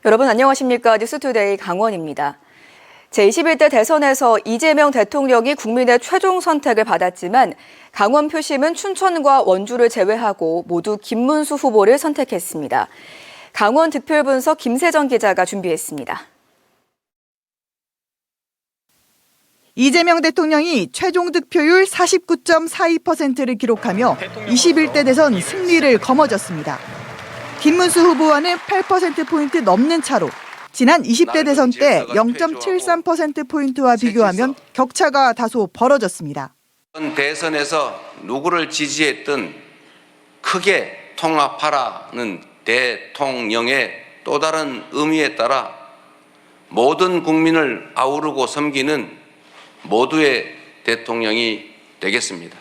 여러분 안녕하십니까? 뉴스투데이 강원입니다. 제21대 대선에서 이재명 대통령이 국민의 최종 선택을 받았지만 강원 표심은 춘천과 원주를 제외하고 모두 김문수 후보를 선택했습니다. 강원 득표 분석 김세정 기자가 준비했습니다. 이재명 대통령이 최종 득표율 49.42%를 기록하며 21대 대선 승리를 거머쥐었습니다. 김문수 후보와는 8%포인트 넘는 차로 지난 20대 대선 때 0.73%포인트와 비교하면 격차가 다소 벌어졌습니다. 대선에서 누구를 지지했든 크게 통합하라는 대통령의 또 다른 의미에 따라 모든 국민을 아우르고 섬기는 모두의 대통령이 되겠습니다.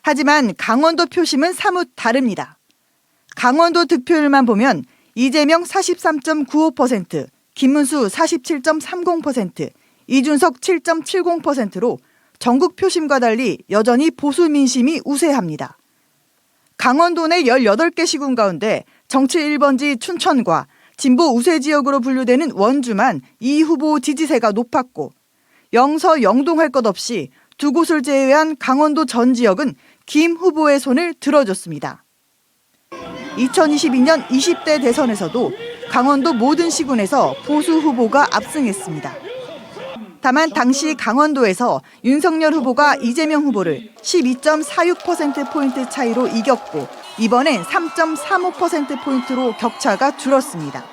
하지만 강원도 표심은 사뭇 다릅니다. 강원도 득표율만 보면 이재명 43.95%, 김문수 47.30%, 이준석 7.70%로 전국 표심과 달리 여전히 보수 민심이 우세합니다. 강원도 내 18개 시군 가운데 정치 1번지 춘천과 진보 우세 지역으로 분류되는 원주만 이 후보 지지세가 높았고 영서, 영동 할 것 없이 두 곳을 제외한 강원도 전 지역은 김 후보의 손을 들어줬습니다. 2022년 20대 대선에서도 강원도 모든 시군에서 보수 후보가 압승했습니다. 다만 당시 강원도에서 윤석열 후보가 이재명 후보를 12.46%포인트 차이로 이겼고 이번엔 3.35%포인트로 격차가 줄었습니다.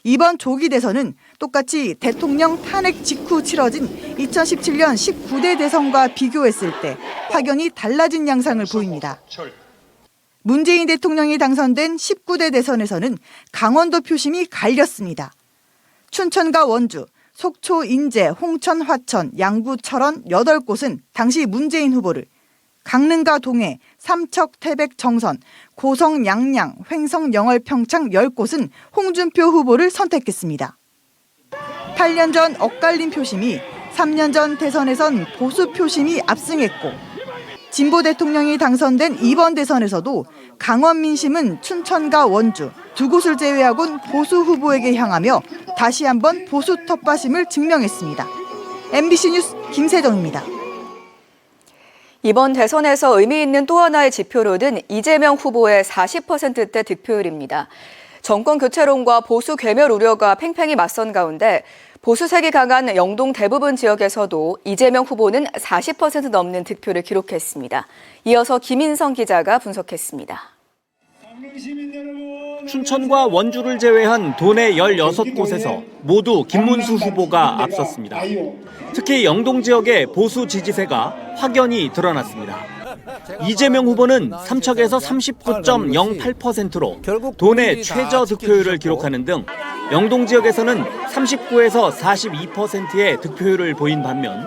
이번 조기 대선은 똑같이 대통령 탄핵 직후 치러진 2017년 19대 대선과 비교했을 때 확연히 달라진 양상을 보입니다. 문재인 대통령이 당선된 19대 대선에서는 강원도 표심이 갈렸습니다. 춘천과 원주, 속초, 인제, 홍천, 화천, 양구, 철원 8곳은 당시 문재인 후보를, 강릉과 동해, 삼척, 태백, 정선, 고성, 양양, 횡성, 영월, 평창 10곳은 홍준표 후보를 선택했습니다. 8년 전 엇갈린 표심이 3년 전 대선에선 보수 표심이 압승했고 진보 대통령이 당선된 이번 대선에서도 강원 민심은 춘천과 원주 두 곳을 제외하곤 보수 후보에게 향하며 다시 한번 보수 텃밭임을 증명했습니다. MBC 뉴스 김세정입니다. 이번 대선에서 의미 있는 또 하나의 지표로는 이재명 후보의 40%대 득표율입니다. 정권 교체론과 보수 괴멸 우려가 팽팽히 맞선 가운데 보수색이 강한 영동 대부분 지역에서도 이재명 후보는 40% 넘는 득표를 기록했습니다. 이어서 김인성 기자가 분석했습니다. 춘천과 원주를 제외한 도내 16곳에서 모두 김문수 후보가 앞섰습니다. 특히 영동 지역의 보수 지지세가 확연히 드러났습니다. 이재명 후보는 삼척에서 39.08%로 도내 최저 득표율을 기록하는 등 영동 지역에서는 39에서 42%의 득표율을 보인 반면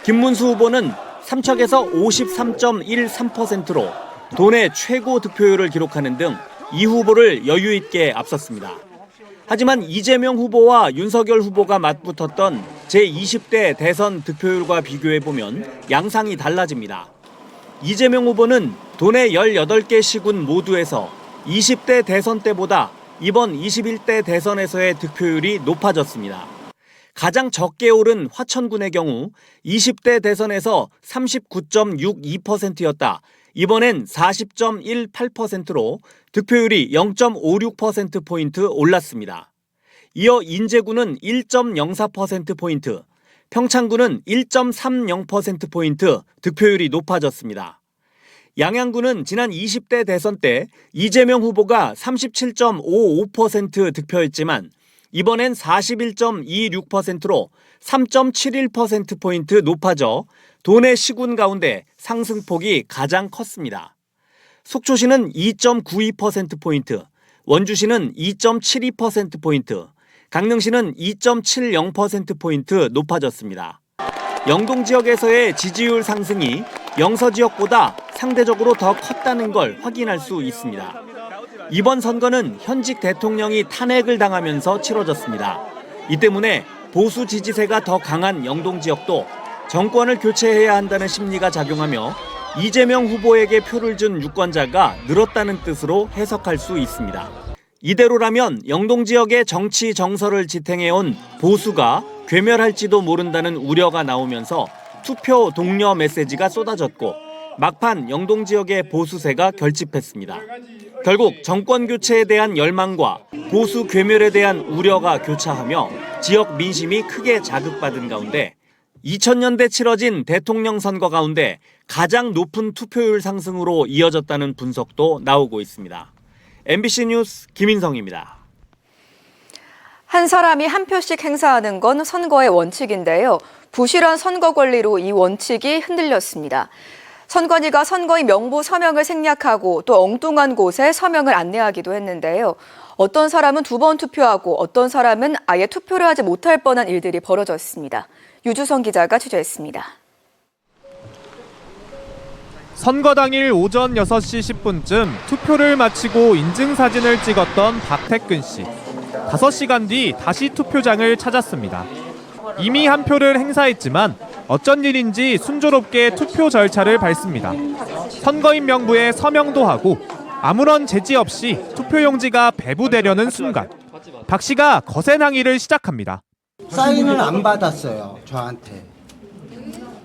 김문수 후보는 삼척에서 53.13%로 도내 최고 득표율을 기록하는 등 이 후보를 여유 있게 앞섰습니다. 하지만 이재명 후보와 윤석열 후보가 맞붙었던 제20대 대선 득표율과 비교해보면 양상이 달라집니다. 이재명 후보는 도내 18개 시군 모두에서 20대 대선 때보다 이번 21대 대선에서의 득표율이 높아졌습니다. 가장 적게 오른 화천군의 경우 20대 대선에서 39.62%였다. 이번엔 40.18%로 득표율이 0.56%포인트 올랐습니다. 이어 인제군은 1.04%포인트, 평창군은 1.30%포인트 득표율이 높아졌습니다. 양양군은 지난 20대 대선 때 이재명 후보가 37.55% 득표했지만 이번엔 41.26%로 3.71%포인트 높아져 도내 시군 가운데 상승폭이 가장 컸습니다. 속초시는 2.92%포인트, 원주시는 2.72%포인트, 강릉시는 2.70%포인트 높아졌습니다. 영동 지역에서의 지지율 상승이 영서 지역보다 상대적으로 더 컸다는 걸 확인할 수 있습니다. 이번 선거는 현직 대통령이 탄핵을 당하면서 치러졌습니다. 이 때문에 보수 지지세가 더 강한 영동 지역도 정권을 교체해야 한다는 심리가 작용하며 이재명 후보에게 표를 준 유권자가 늘었다는 뜻으로 해석할 수 있습니다. 이대로라면 영동 지역의 정치 정서를 지탱해온 보수가 괴멸할지도 모른다는 우려가 나오면서 투표 독려 메시지가 쏟아졌고 막판 영동 지역의 보수세가 결집했습니다. 결국 정권 교체에 대한 열망과 보수 괴멸에 대한 우려가 교차하며 지역 민심이 크게 자극받은 가운데 2000년대 치러진 대통령 선거 가운데 가장 높은 투표율 상승으로 이어졌다는 분석도 나오고 있습니다. MBC 뉴스 김인성입니다. 한 사람이 한 표씩 행사하는 건 선거의 원칙인데요. 부실한 선거 권리로 이 원칙이 흔들렸습니다. 선관위가 선거인 명부 서명을 생략하고 또 엉뚱한 곳에 서명을 안내하기도 했는데요. 어떤 사람은 2번 투표하고 어떤 사람은 아예 투표를 하지 못할 뻔한 일들이 벌어졌습니다. 유주성 기자가 취재했습니다. 선거 당일 오전 6시 10분쯤 투표를 마치고 인증사진을 찍었던 박태근 씨. 5시간 뒤 다시 투표장을 찾았습니다. 이미 한 표를 행사했지만 어쩐 일인지 순조롭게 투표 절차를 밟습니다. 선거인 명부에 서명도 하고 아무런 제지 없이 투표용지가 배부되려는 순간 박 씨가 거센 항의를 시작합니다. 사인을 안 받았어요, 저한테.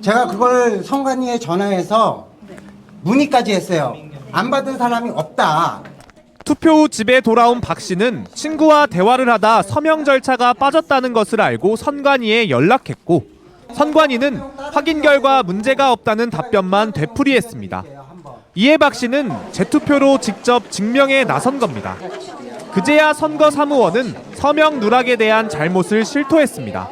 제가 그걸 선관위에 전화해서 문의까지 했어요. 안 받은 사람이 없다. 투표 후 집에 돌아온 박 씨는 친구와 대화를 하다 서명 절차가 빠졌다는 것을 알고 선관위에 연락했고 선관위는 확인 결과 문제가 없다는 답변만 되풀이했습니다. 이에 박 씨는 재투표로 직접 증명에 나선 겁니다. 그제야 선거사무원은 서명 누락에 대한 잘못을 실토했습니다.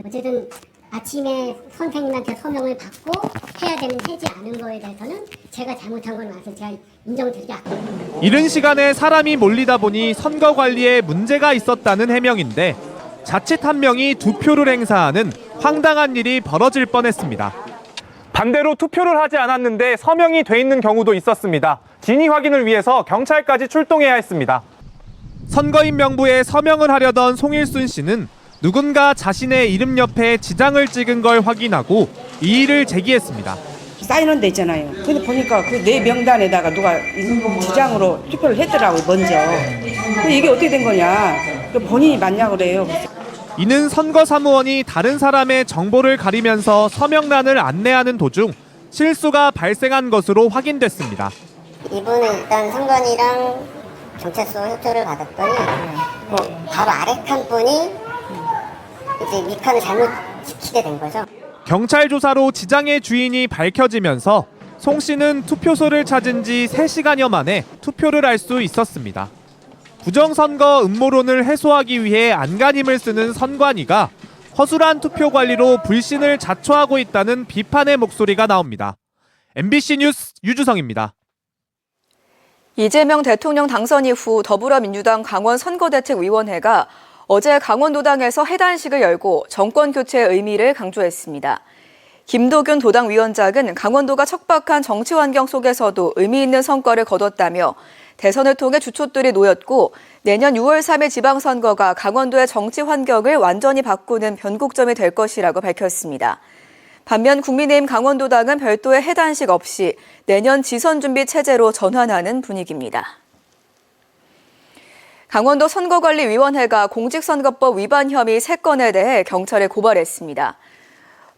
어쨌든 아침에 선생님한테 서명을 받고 해야 되는 해지 않은 거에 대해서는 제가 잘못한 건 맞아서 제가 인정드리지 않습니다. 이른 시간에 사람이 몰리다 보니 선거 관리에 문제가 있었다는 해명인데 자칫 한 명이 2표를 행사하는 황당한 일이 벌어질 뻔했습니다. 반대로 투표를 하지 않았는데 서명이 돼 있는 경우도 있었습니다. 진위 확인을 위해서 경찰까지 출동해야 했습니다. 선거인 명부에 서명을 하려던 송일순 씨는 누군가 자신의 이름 옆에 지장을 찍은 걸 확인하고 이의를 제기했습니다. 사인은 돼 있잖아요. 근데 보니까 그 내 명단에다가 누가 지장으로 투표를 했더라고요, 먼저. 이게 어떻게 된 거냐. 본인이 맞냐 그래요. 이는 선거사무원이 다른 사람의 정보를 가리면서 서명란을 안내하는 도중 실수가 발생한 것으로 확인됐습니다. 이분은 일단 선관위랑 경찰서 협조를 받았더니 바로 아래 칸 분이 이제 밑칸을 잘못 지키게 된 거죠. 경찰 조사로 지장의 주인이 밝혀지면서 송 씨는 투표소를 찾은 지 3시간여 만에 투표를 할 수 있었습니다. 부정선거 음모론을 해소하기 위해 안간힘을 쓰는 선관위가 허술한 투표 관리로 불신을 자초하고 있다는 비판의 목소리가 나옵니다. MBC 뉴스 유주성입니다. 이재명 대통령 당선 이후 더불어민주당 강원 선거대책위원회가 어제 강원도당에서 해단식을 열고 정권 교체의 의미를 강조했습니다. 김도균 도당 위원장은 강원도가 척박한 정치 환경 속에서도 의미 있는 성과를 거뒀다며 대선을 통해 주촛들이 놓였고 내년 6월 3일 지방선거가 강원도의 정치 환경을 완전히 바꾸는 변곡점이 될 것이라고 밝혔습니다. 반면 국민의힘 강원도당은 별도의 해단식 없이 내년 지선준비 체제로 전환하는 분위기입니다. 강원도 선거관리위원회가 공직선거법 위반 혐의 3건에 대해 경찰에 고발했습니다.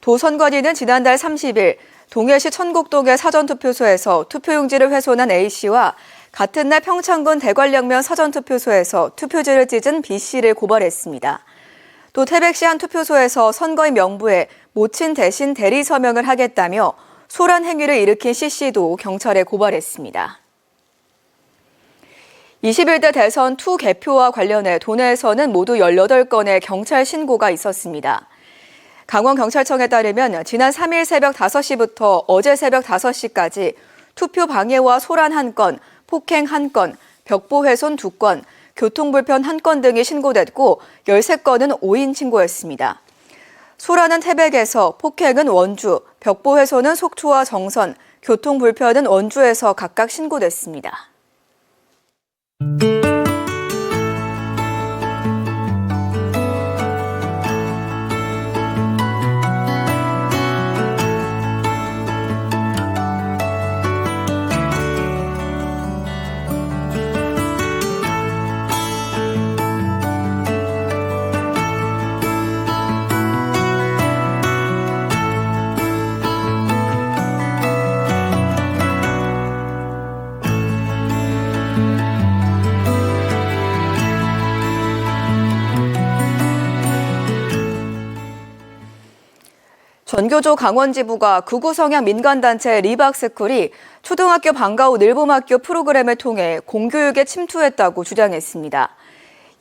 도선관위는 지난달 30일 동해시 천곡동의 사전투표소에서 투표용지를 훼손한 A씨와 같은 날 평창군 대관령면 사전투표소에서 투표지를 찢은 B씨를 고발했습니다. 또 태백시 한 투표소에서 선거인 명부에 모친 대신 대리 서명을 하겠다며 소란 행위를 일으킨 C씨도 경찰에 고발했습니다. 21대 대선 투 개표와 관련해 도내에서는 모두 18건의 경찰 신고가 있었습니다. 강원경찰청에 따르면 지난 3일 새벽 5시부터 어제 새벽 5시까지 투표 방해와 소란 1건, 폭행 1건, 벽보 훼손 2건, 교통불편 1건 등이 신고됐고 13건은 오인 신고였습니다. 소란은 태백에서, 폭행은 원주, 벽보 훼손은 속초와 정선, 교통불편은 원주에서 각각 신고됐습니다. 원교조 강원지부가 극우 성향 민간단체 리박스쿨이 초등학교 방과 후 늘봄학교 프로그램을 통해 공교육에 침투했다고 주장했습니다.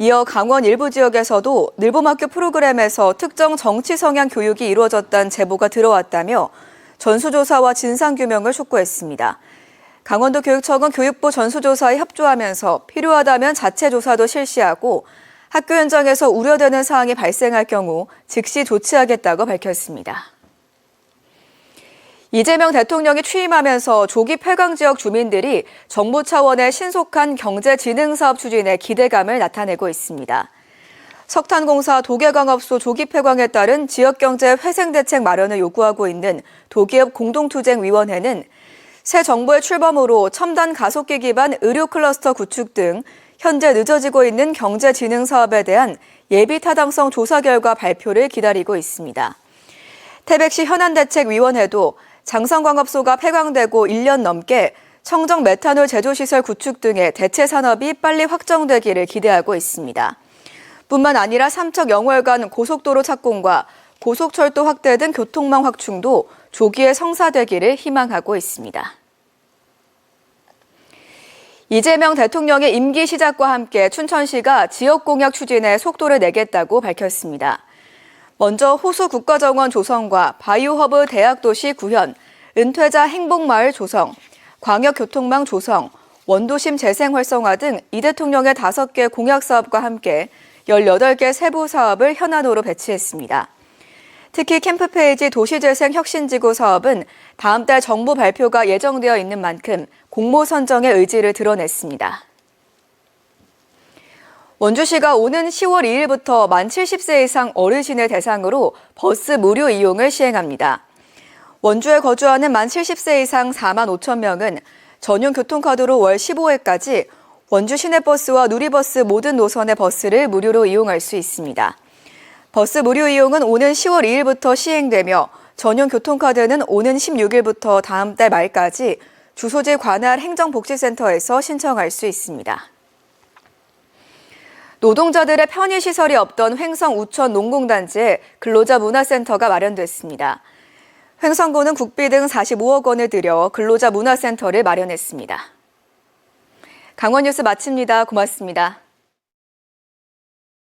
이어 강원 일부 지역에서도 늘봄학교 프로그램에서 특정 정치 성향 교육이 이루어졌다는 제보가 들어왔다며 전수조사와 진상규명을 촉구했습니다. 강원도 교육청은 교육부 전수조사에 협조하면서 필요하다면 자체 조사도 실시하고 학교 현장에서 우려되는 사항이 발생할 경우 즉시 조치하겠다고 밝혔습니다. 이재명 대통령이 취임하면서 조기 폐광 지역 주민들이 정부 차원의 신속한 경제진흥사업 추진에 기대감을 나타내고 있습니다. 석탄공사 도계광업소 조기 폐광에 따른 지역경제 회생대책 마련을 요구하고 있는 도기업 공동투쟁위원회는 새 정부의 출범으로 첨단 가속기 기반 의료 클러스터 구축 등 현재 늦어지고 있는 경제진흥사업에 대한 예비 타당성 조사 결과 발표를 기다리고 있습니다. 태백시 현안대책위원회도 장성광업소가 폐광되고 1년 넘게 청정 메탄올 제조시설 구축 등의 대체 산업이 빨리 확정되기를 기대하고 있습니다. 뿐만 아니라 삼척 영월간 고속도로 착공과 고속철도 확대 등 교통망 확충도 조기에 성사되기를 희망하고 있습니다. 이재명 대통령의 임기 시작과 함께 춘천시가 지역공약 추진에 속도를 내겠다고 밝혔습니다. 먼저 호수 국가정원 조성과 바이오허브 대학도시 구현, 은퇴자 행복마을 조성, 광역교통망 조성, 원도심 재생 활성화 등 이 대통령의 5개 공약 사업과 함께 18개 세부 사업을 현안으로 배치했습니다. 특히 캠프페이지 도시재생 혁신지구 사업은 다음 달 정부 발표가 예정되어 있는 만큼 공모 선정의 의지를 드러냈습니다. 원주시가 오는 10월 2일부터 만 70세 이상 어르신을 대상으로 버스 무료 이용을 시행합니다. 원주에 거주하는 만 70세 이상 4만 5천 명은 전용 교통카드로 월 15회까지 원주 시내버스와 누리버스 모든 노선의 버스를 무료로 이용할 수 있습니다. 버스 무료 이용은 오는 10월 2일부터 시행되며 전용 교통카드는 오는 16일부터 다음 달 말까지 주소지 관할 행정복지센터에서 신청할 수 있습니다. 노동자들의 편의시설이 없던 횡성 우천 농공단지에 근로자 문화센터가 마련됐습니다. 횡성군은 국비 등 45억 원을 들여 근로자 문화센터를 마련했습니다. 강원뉴스 마칩니다. 고맙습니다.